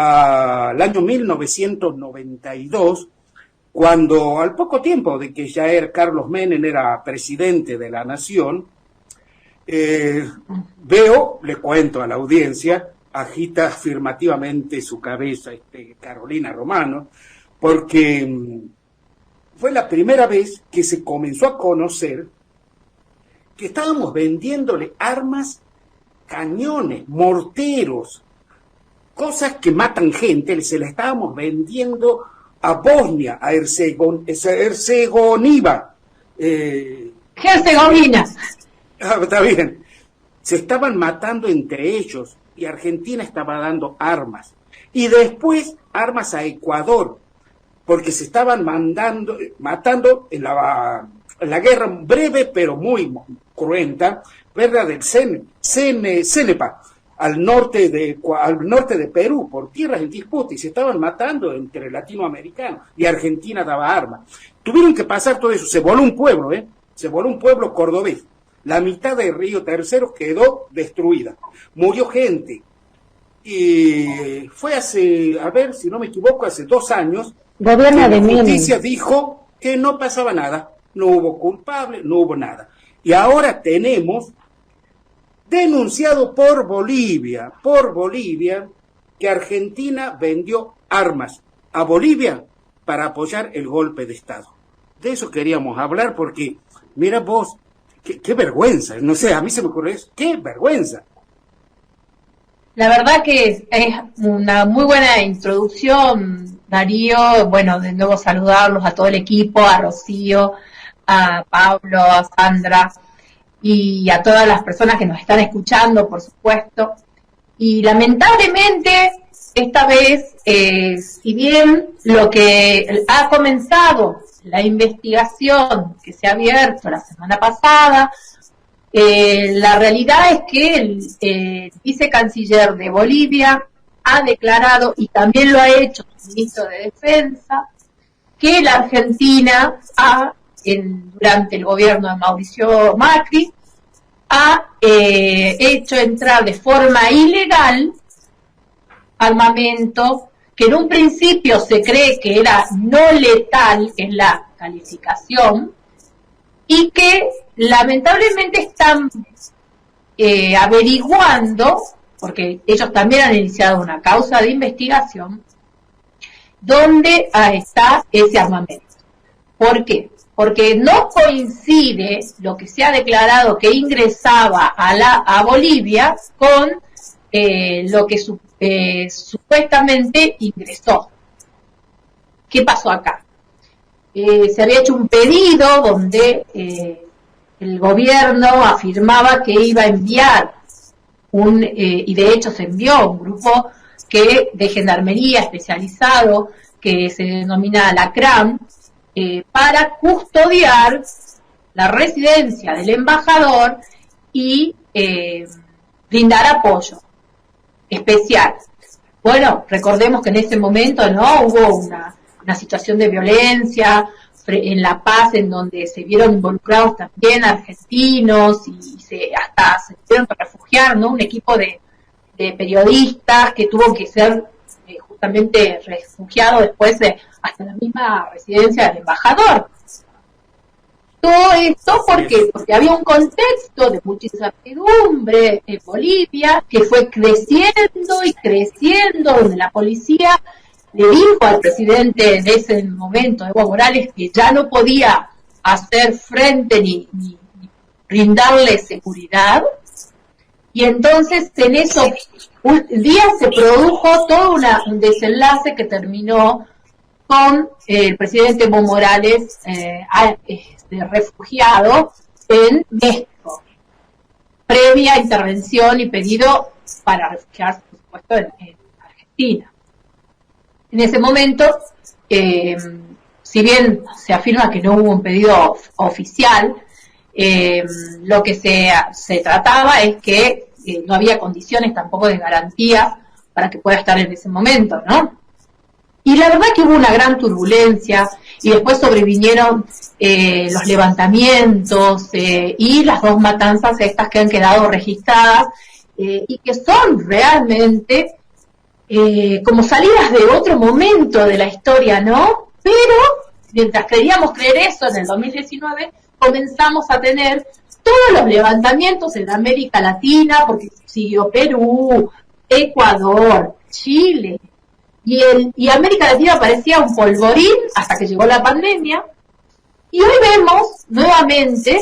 al año 1992, cuando al poco tiempo de que Carlos Menem era presidente de la Nación, veo, le cuento a la audiencia, agita afirmativamente su cabeza Carolina Romano, porque fue la primera vez que se comenzó a conocer que estábamos vendiéndole armas, cañones, morteros, cosas que matan gente, se las estábamos vendiendo a Bosnia, a Herzegovina. Herzegovina. Está bien. Se estaban matando entre ellos y Argentina estaba dando armas. Y después armas a Ecuador, porque se estaban matando en la guerra breve pero muy cruenta, guerra del Cenepa, al norte de Perú, por tierras en disputa, y se estaban matando entre latinoamericanos, y Argentina daba armas. Tuvieron que pasar todo eso, se voló un pueblo, se voló un pueblo cordobés. La mitad de Río Tercero quedó destruida, murió gente, y fue hace, a ver si no me equivoco, hace 2 años, Gobierno de la Menem. justicia dijo que no pasaba nada, no hubo culpable, no hubo nada. Y ahora tenemos denunciado por Bolivia, que Argentina vendió armas a Bolivia para apoyar el golpe de Estado. De eso queríamos hablar porque, mira vos, qué vergüenza, no sé, a mí se me ocurre eso, qué vergüenza. La verdad que es una muy buena introducción, Darío. Bueno, de nuevo saludarlos a todo el equipo, a Rocío, a Pablo, a Sandra y a todas las personas que nos están escuchando, por supuesto. Y lamentablemente, esta vez, si bien lo que ha comenzado la investigación que se ha abierto la semana pasada, la realidad es que el vicecanciller de Bolivia ha declarado, y también lo ha hecho el ministro de Defensa, que la Argentina durante el gobierno de Mauricio Macri ha hecho entrar de forma ilegal armamento que en un principio se cree que era no letal, que es la calificación, y que lamentablemente están averiguando, porque ellos también han iniciado una causa de investigación, dónde está ese armamento. ¿Por qué? Porque no coincide lo que se ha declarado que ingresaba a Bolivia con lo que supuestamente ingresó. ¿Qué pasó acá? Se había hecho un pedido donde el gobierno afirmaba que iba a enviar y de hecho se envió un grupo de gendarmería especializado que se denomina la CRAM, para custodiar la residencia del embajador y brindar apoyo especial. Bueno, recordemos que en ese momento no hubo una situación de violencia en La Paz, en donde se vieron involucrados también argentinos y hasta se tuvieron que refugiar, ¿no? Un equipo de periodistas que tuvo que ser justamente refugiado después hasta la misma residencia del embajador. Todo esto porque había un contexto de mucha incertidumbre en Bolivia que fue creciendo y creciendo, donde la policía le dijo al presidente de ese momento, Evo Morales, que ya no podía hacer frente ni brindarle seguridad. Y entonces en esos días se produjo todo un desenlace que terminó con el presidente Evo Morales refugiado en México, previa intervención y pedido para refugiarse, por supuesto, en Argentina. En ese momento, si bien se afirma que no hubo un pedido oficial, lo que se trataba es que no había condiciones tampoco de garantía para que pueda estar en ese momento, ¿no? Y la verdad que hubo una gran turbulencia y después sobrevinieron los levantamientos y las 2 matanzas estas que han quedado registradas y que son realmente como salidas de otro momento de la historia, ¿no? Pero mientras creíamos creer eso en el 2019, comenzamos a tener todos los levantamientos en América Latina, porque siguió Perú, Ecuador, Chile, y América Latina parecía un polvorín hasta que llegó la pandemia, y hoy vemos nuevamente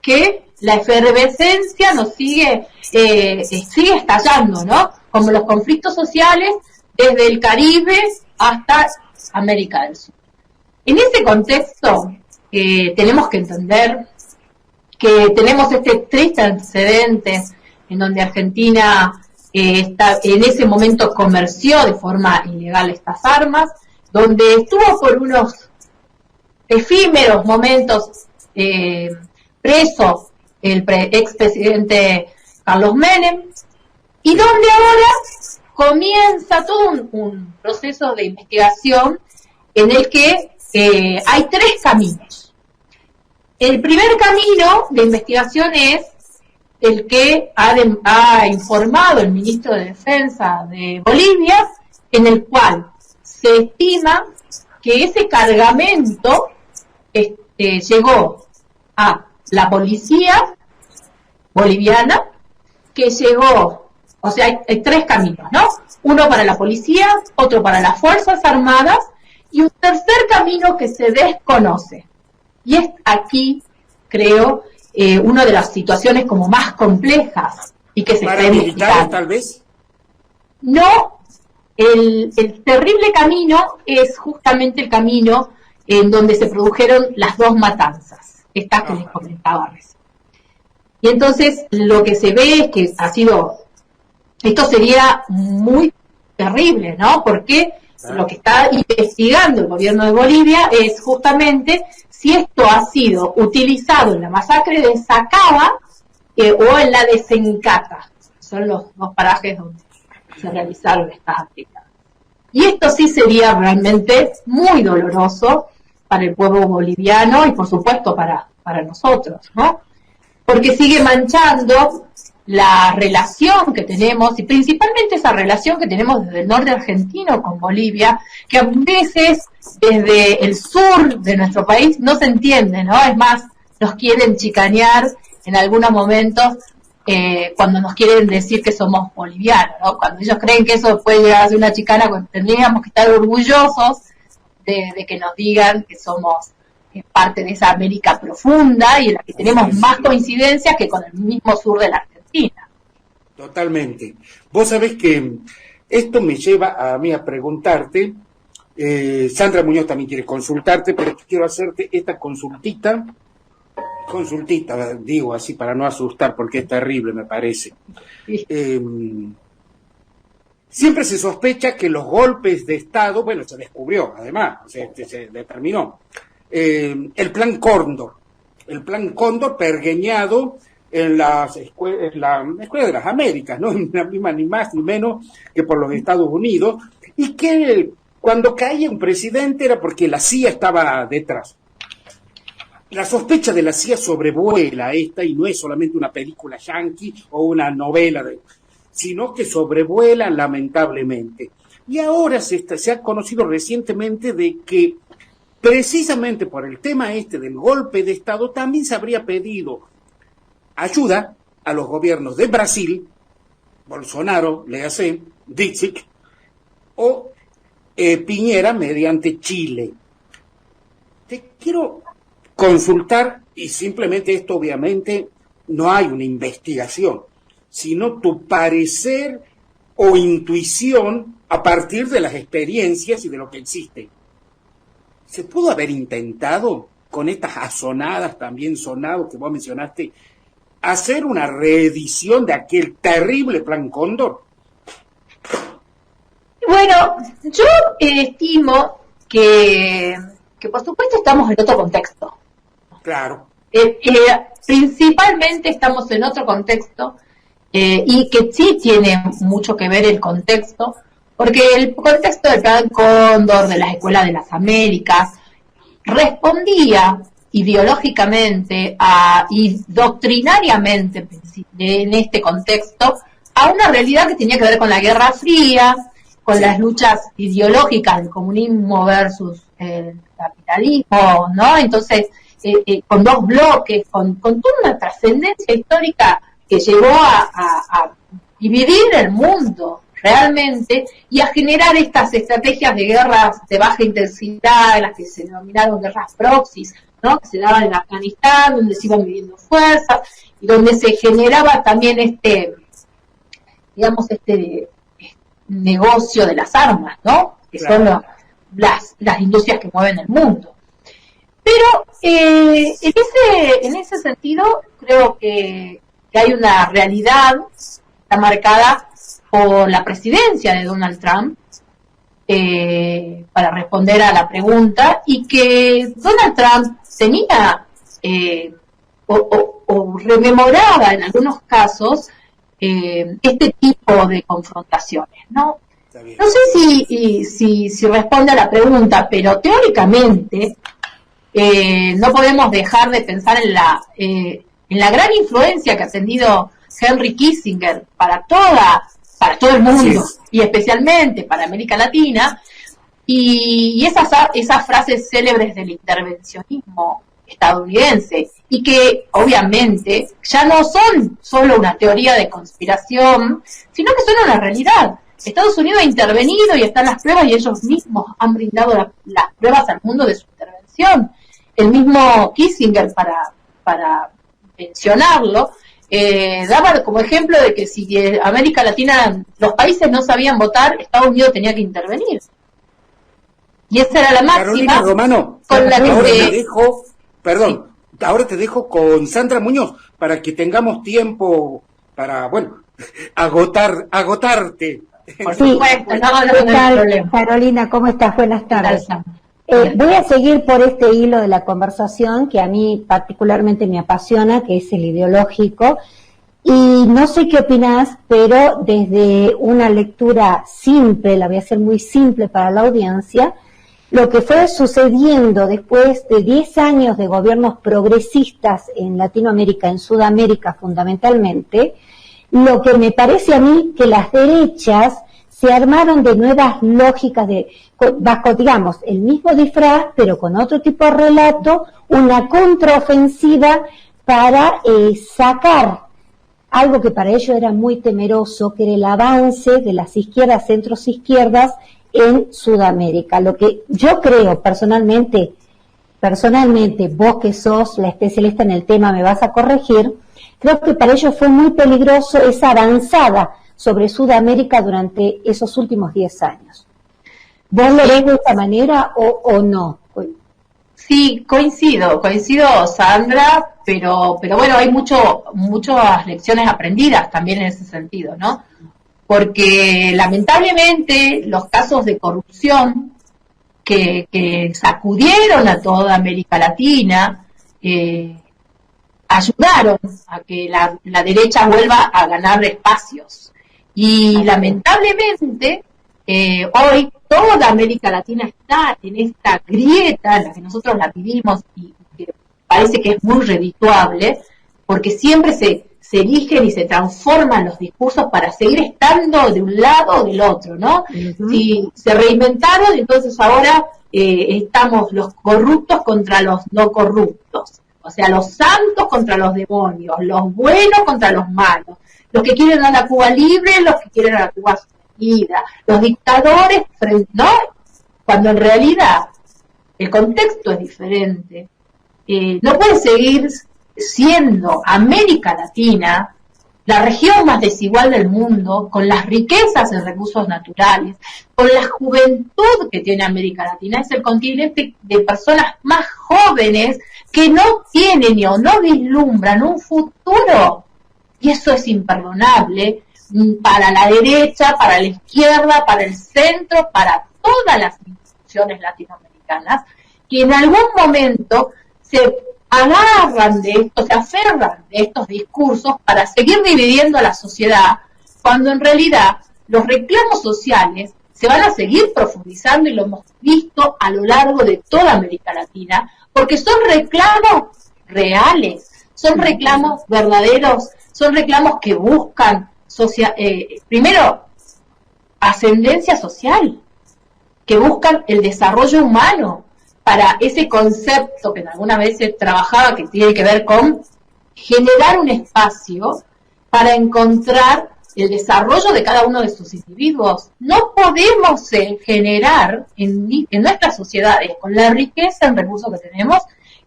que la efervescencia nos sigue estallando, ¿no? Como los conflictos sociales desde el Caribe hasta América del Sur. En ese contexto, tenemos que entender que tenemos este triste antecedente en donde Argentina en ese momento comerció de forma ilegal estas armas, donde estuvo por unos efímeros momentos preso el expresidente Carlos Menem, y donde ahora comienza todo un proceso de investigación en el que hay tres caminos. El primer camino de investigación es el que ha informado el ministro de Defensa de Bolivia, en el cual se estima que ese cargamento llegó a la policía boliviana, que llegó, o sea, hay tres caminos, ¿no? Uno para la policía, otro para las Fuerzas Armadas, y un tercer camino que se desconoce. Y es aquí, creo, una de las situaciones como más complejas y que se está investigando. ¿Tal vez? No, el terrible camino es justamente el camino en donde se produjeron las dos matanzas, estas que les comentaba recién. Y entonces lo que se ve es que esto sería muy terrible, ¿no? Porque lo que está investigando el gobierno de Bolivia es justamente si esto ha sido utilizado en la masacre de Sacaba o en la de Sencata. Son los dos parajes donde se realizaron estas actividades. Y esto sí sería realmente muy doloroso para el pueblo boliviano y, por supuesto, para nosotros, ¿no? Porque sigue manchando la relación que tenemos, y principalmente esa relación que tenemos desde el norte argentino con Bolivia, que a veces desde el sur de nuestro país no se entiende, ¿no? Es más, nos quieren chicanear en algunos momentos cuando nos quieren decir que somos bolivianos, ¿no? Cuando ellos creen que eso puede llegar a ser una chicana, cuando tendríamos que estar orgullosos de que nos digan que somos parte de esa América profunda y en la que tenemos más coincidencias que con el mismo sur de la Argentina. Totalmente. Vos sabés que esto me lleva a mí a preguntarte, Sandra Muñoz también quiere consultarte, pero quiero hacerte esta consultita, digo así para no asustar porque es terrible, me parece. Sí. Siempre se sospecha que los golpes de Estado, bueno, se descubrió además, se determinó, el plan Cóndor pergeñado en la Escuela de las Américas, ¿no? Ni más ni menos que por los Estados Unidos, y que cuando caía un presidente era porque la CIA estaba detrás. La sospecha de la CIA sobrevuela esta, y no es solamente una película yanqui o una novela, sino que sobrevuela lamentablemente. Y ahora se ha conocido recientemente de que precisamente por el tema del golpe de Estado también se habría pedido ayuda a los gobiernos de Brasil, Bolsonaro, léase, Dixit, o Piñera mediante Chile. Te quiero consultar, y simplemente esto obviamente no hay una investigación, sino tu parecer o intuición a partir de las experiencias y de lo que existe. ¿Se pudo haber intentado, con estas asonadas también sonado que vos mencionaste, hacer una reedición de aquel terrible plan Cóndor? Bueno, yo estimo que por supuesto estamos en otro contexto. Claro. Principalmente estamos en otro contexto y que sí tiene mucho que ver el contexto, porque el contexto del plan Cóndor, de las escuelas de las Américas, respondía ideológicamente y doctrinariamente en este contexto a una realidad que tenía que ver con la Guerra Fría, con las luchas ideológicas del comunismo versus el capitalismo, ¿no? Entonces, con dos bloques, con toda una trascendencia histórica que llevó a dividir el mundo realmente y a generar estas estrategias de guerras de baja intensidad, las que se denominaron guerras proxies, ¿no? Que se daban en Afganistán, donde se iban midiendo fuerzas y donde se generaba también este negocio de las armas, ¿no? Que claro, son las industrias que mueven el mundo. Pero en ese sentido creo que hay una realidad que está marcada por la presidencia de Donald Trump, para responder a la pregunta, y que Donald Trump tenía o rememoraba en algunos casos este tipo de confrontaciones, ¿no? No sé si responde a la pregunta, pero teóricamente no podemos dejar de pensar en la gran influencia que ha tenido Henry Kissinger para todo el mundo, y especialmente para América Latina, y esas frases célebres del intervencionismo estadounidense, y que obviamente ya no son solo una teoría de conspiración, sino que son una realidad. Estados Unidos ha intervenido y están las pruebas, y ellos mismos han brindado las pruebas al mundo de su intervención. El mismo Kissinger, para mencionarlo, daba como ejemplo de que si América Latina, los países no sabían votar, Estados Unidos tenía que intervenir. Y esa era la máxima. Carolina Romano, con la ahora te dejo con Sandra Muñoz para que tengamos tiempo para, agotarte. Por supuesto, no hay problema. Carolina, ¿cómo estás? Buenas tardes. Voy a seguir por este hilo de la conversación que a mí particularmente me apasiona, que es el ideológico, y no sé qué opinás, pero desde una lectura simple, la voy a hacer muy simple para la audiencia, lo que fue sucediendo después de 10 años de gobiernos progresistas en Latinoamérica, en Sudamérica fundamentalmente, lo que me parece a mí que las derechas se armaron de nuevas lógicas bajo, digamos, el mismo disfraz, pero con otro tipo de relato, una contraofensiva para sacar algo que para ellos era muy temeroso, que era el avance de las izquierdas, centros izquierdas en Sudamérica. Lo que yo creo personalmente, vos que sos la especialista en el tema me vas a corregir, creo que para ellos fue muy peligroso esa avanzada sobre Sudamérica durante esos últimos 10 años. ¿Vos lo ves de esta manera o no? Sí, coincido, Sandra, pero bueno, hay muchas lecciones aprendidas también en ese sentido, ¿no? Porque lamentablemente los casos de corrupción que sacudieron a toda América Latina ayudaron a que la derecha vuelva a ganar espacios. Y lamentablemente hoy toda América Latina está en esta grieta en la que nosotros la vivimos y que parece que es muy redituable, porque siempre se eligen y se transforman los discursos para seguir estando de un lado o del otro, ¿no? Uh-huh. Si se reinventaron, entonces ahora estamos los corruptos contra los no corruptos, o sea, los santos contra los demonios, los buenos contra los malos, los que quieren a la Cuba libre, los que quieren a la Cuba sometida, los dictadores, ¿no? Cuando en realidad el contexto es diferente. No puede seguir siendo América Latina la región más desigual del mundo, con las riquezas en recursos naturales, con la juventud que tiene América Latina. Es el continente de personas más jóvenes que no tienen o no vislumbran un futuro. Y eso es imperdonable para la derecha, para la izquierda, para el centro, para todas las instituciones latinoamericanas, que en algún momento se agarran de esto, se aferran de estos discursos para seguir dividiendo a la sociedad, cuando en realidad los reclamos sociales se van a seguir profundizando, y lo hemos visto a lo largo de toda América Latina, porque son reclamos reales, son reclamos verdaderos, son reclamos que buscan primero, ascendencia social, que buscan el desarrollo humano para ese concepto que alguna vez se trabajaba, que tiene que ver con generar un espacio para encontrar el desarrollo de cada uno de sus individuos. No podemos generar en nuestras sociedades, con la riqueza en recursos que tenemos,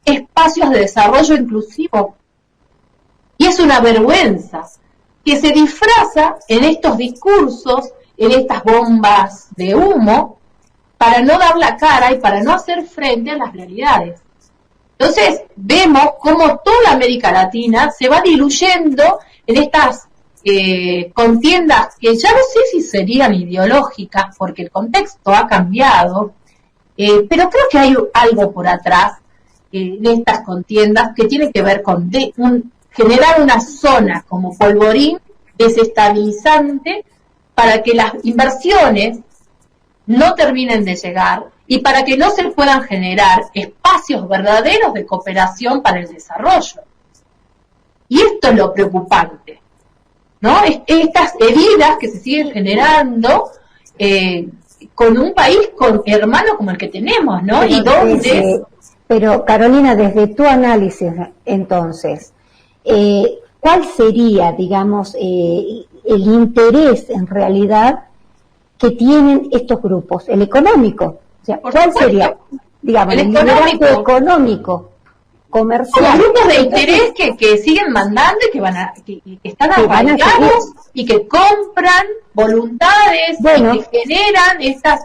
espacios de desarrollo inclusivo. Y es una vergüenza que se disfraza en estos discursos, en estas bombas de humo, para no dar la cara y para no hacer frente a las realidades. Entonces, vemos cómo toda América Latina se va diluyendo en estas contiendas que ya no sé si serían ideológicas, porque el contexto ha cambiado, pero creo que hay algo por atrás en estas contiendas que tiene que ver con generar una zona como polvorín desestabilizante para que las inversiones no terminen de llegar y para que no se puedan generar espacios verdaderos de cooperación para el desarrollo. Y esto es lo preocupante, ¿no? Estas heridas que se siguen generando con un país hermano como el que tenemos, ¿no? Pero y donde... Pero Carolina, desde tu análisis, entonces, ¿cuál sería, digamos, el interés en realidad que tienen estos grupos? El económico. O sea, ¿cuál sería, digamos, el liderazgo económico, comercial? Como grupos de interés que siguen mandando y que están arraigados y que compran voluntades, bueno, y que generan estas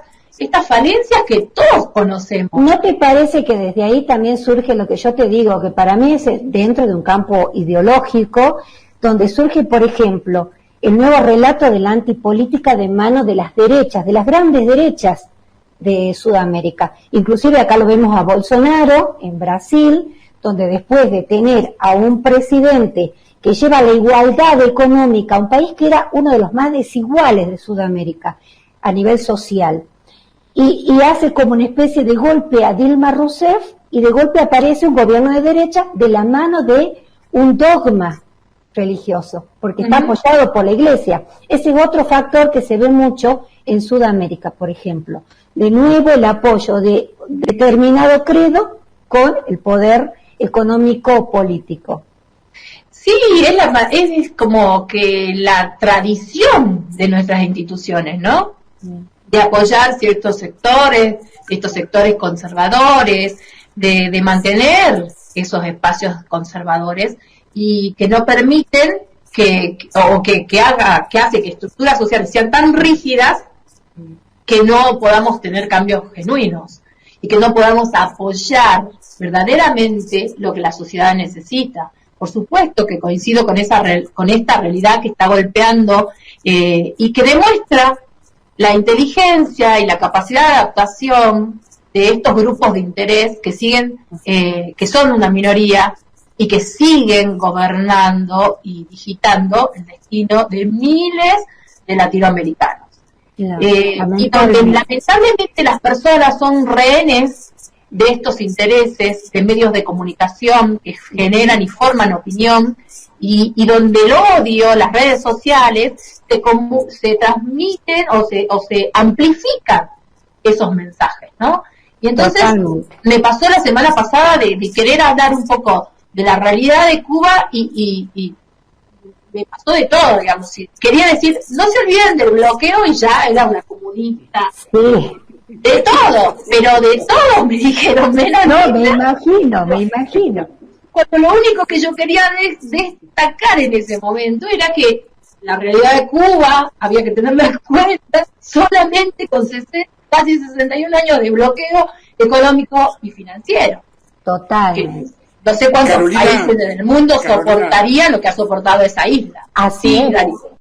falencias que todos conocemos. ¿No te parece que desde ahí también surge lo que yo te digo, que para mí es dentro de un campo ideológico, donde surge, por ejemplo, el nuevo relato de la antipolítica de mano de las derechas, de las grandes derechas de Sudamérica? Inclusive acá lo vemos a Bolsonaro en Brasil, donde después de tener a un presidente que lleva la igualdad económica a un país que era uno de los más desiguales de Sudamérica a nivel social, y hace como una especie de golpe a Dilma Rousseff, y de golpe aparece un gobierno de derecha de la mano de un dogma religioso, porque está apoyado por la Iglesia. Ese es otro factor que se ve mucho en Sudamérica, por ejemplo. De nuevo, el apoyo de determinado credo con el poder económico-político. Sí, es como que la tradición de nuestras instituciones, ¿no? De apoyar ciertos sectores, estos sectores conservadores, de mantener esos espacios conservadores y que no permiten que hace que estructuras sociales sean tan rígidas que no podamos tener cambios genuinos y que no podamos apoyar verdaderamente lo que la sociedad necesita. Por supuesto que coincido con esta realidad que está golpeando y que demuestra la inteligencia y la capacidad de adaptación de estos grupos de interés que siguen, que son una minoría y que siguen gobernando y digitando el destino de miles de latinoamericanos. Claro, y donde lamentablemente las personas son rehenes de estos intereses de medios de comunicación que generan y forman opinión, y donde el odio, las redes sociales, se transmiten o se amplifican esos mensajes, ¿no? Y entonces me pasó la semana pasada de querer hablar un poco de la realidad de Cuba y me pasó de todo, digamos. Quería decir, no se olviden del bloqueo y ya era una comunista. Sí. De todo, pero de todo me dijeron, menos no, me imagino. Cuando lo único que yo quería destacar en ese momento era que la realidad de Cuba había que tenerla en cuenta solamente con casi 61 años de bloqueo económico y financiero. Totalmente. No sé cuántos países del mundo soportarían lo que ha soportado esa isla. Así es.